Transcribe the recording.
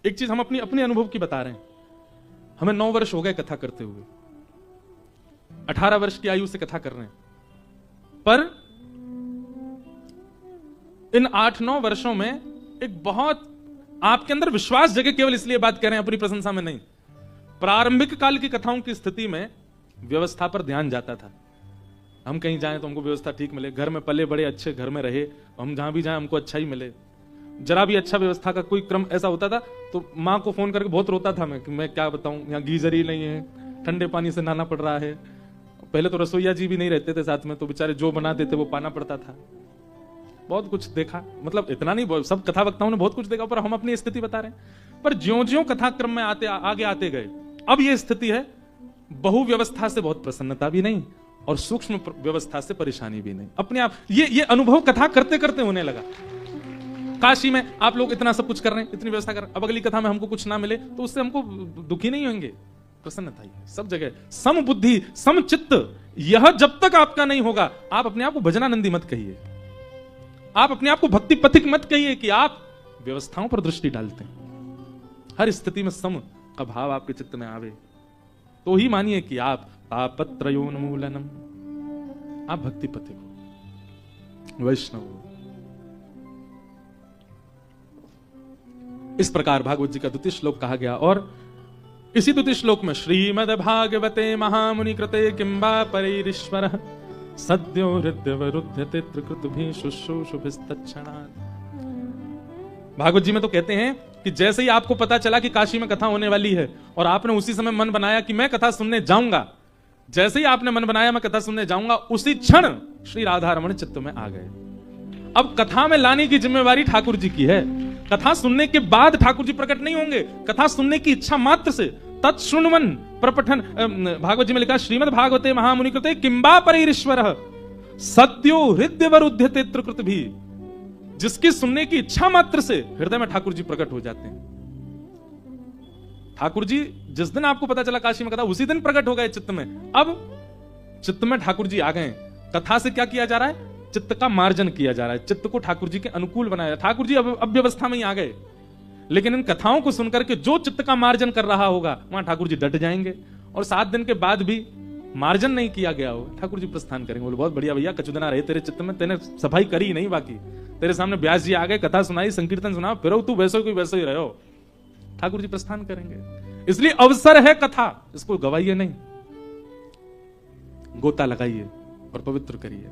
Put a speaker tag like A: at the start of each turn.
A: एक चीज हम अपनी अपने अनुभव की बता रहे हैं। हमें 9 वर्ष हो गए कथा करते हुए, 18 वर्ष की आयु से कथा कर रहे हैं, पर इन 8-9 वर्षों में एक बहुत आपके अंदर विश्वास जगे, केवल इसलिए बात कर रहे हैं अपनी प्रशंसा में नहीं। प्रारंभिक काल की कथाओं की स्थिति में व्यवस्था पर ध्यान जाता था। हम कहीं जाएं तो हमको व्यवस्था ठीक मिले, घर में पले बड़े अच्छे घर में रहे, हम जहां भी जाएं हमको अच्छा ही मिले। जरा भी अच्छा व्यवस्था का कोई क्रम ऐसा होता था तो माँ को फोन करके बहुत रोता था मैं कि मैं क्या बताऊं, यहाँ गीजर ही नहीं है, ठंडे पानी से नहाना पड़ रहा है। पहले तो रसोईया जी भी नहीं रहते थे साथ में, तो बेचारे जो बनाते थे वो पाना पड़ता था। बहुत कुछ देखा, मतलब इतना नहीं, सब कथा वक्ताओं ने बहुत कुछ देखा, पर हम अपनी स्थिति बता रहे हैं। पर ज्यों-ज्यों कथा क्रम में आगे आते गए, अब यह स्थिति है, बहु व्यवस्था से बहुत प्रसन्नता भी नहीं और सूक्ष्म व्यवस्था से परेशानी भी नहीं। अपने आप ये अनुभव कथा करते करते होने लगा। काशी में आप लोग इतना सब कुछ कर रहे हैं, इतनी व्यवस्था कर रहे हैं, अब अगली कथा में हमको कुछ ना मिले तो उससे हमको दुखी नहीं होंगे, प्रसन्नता ही है। सब जगह सम बुद्धि सम चित्त, यह जब तक आपका नहीं होगा, आप अपने आप को भजनानंदी मत कहिए, आप अपने आप को भक्ति पथिक मत कहिए कि आप व्यवस्थाओं पर दृष्टि डालते हैं। हर स्थिति में सम का भाव आपके चित्त में आवे तो ही मानिए कि आप तापत्रयोन्मूलनम, आप भक्ति पथिक हो, वैष्णव हो। इस प्रकार भागवत जी का 2 श्लोक कहा गया। और इसी 2 श्लोक में श्रीमद् भागवते महामुनि कृते किंबा परैरीश्वर सद्यो हृदयवरुध्यते त्रिकृतुभिः शुश्रूषुभिस्तत्क्षणात्। भागवत जी में तो कहते हैं कि जैसे ही आपको पता चला कि काशी में कथा होने वाली है और आपने उसी समय मन बनाया कि मैं कथा सुनने जाऊंगा, जैसे ही आपने मन बनाया मैं कथा सुनने जाऊंगा, उसी क्षण श्री राधा रमण चित्त में आ गए। अब कथा में लाने की जिम्मेवारी ठाकुर जी की है। कथा सुनने के बाद ठाकुर जी प्रकट नहीं होंगे, कथा सुनने की इच्छा मात्र से तत्शृण्वन प्रपठन, भागवत जी में लिखा श्रीमद् भागवते महामुनि कृते किंबा परैरीश्वर सद्यो हृदयवरुध्यते त्रिकृतुभिः, जिसकी सुनने की इच्छा मात्र से हृदय में ठाकुर जी प्रकट हो जाते हैं। ठाकुर जी जिस दिन आपको पता चला काशी में कथा, उसी दिन प्रकट हो गए चित्त में। अब चित्त में ठाकुर जी आ गए। कथा से क्या किया जा रहा है? चित्त का मार्जन किया जा रहा है, चित्त को ठाकुर जी के अनुकूल बनाया। ठाकुर जी अब व्यवस्था में ही आ गए, लेकिन इन कथाओं को सुनकर के जो चित्त का मार्जन कर रहा होगा वहां ठाकुर जी डट जाएंगे। और 7 दिन के बाद भी मार्जन नहीं किया गया हो, ठाकुर जी प्रस्थान करेंगे। बोले बहुत बढ़िया भैया, कचुदना रहे तेरे चित्त में, तेने सफाई करी नहीं, बाकी तेरे सामने व्यास जी आ गए, कथा सुनाई, संकीर्तन सुना, फिर तू वैसे कोई वैसे ही रहो। ठाकुर जी प्रस्थान करेंगे। इसलिए अवसर है कथा, इसको गवाइए नहीं, गोता लगाइए और पवित्र करिए।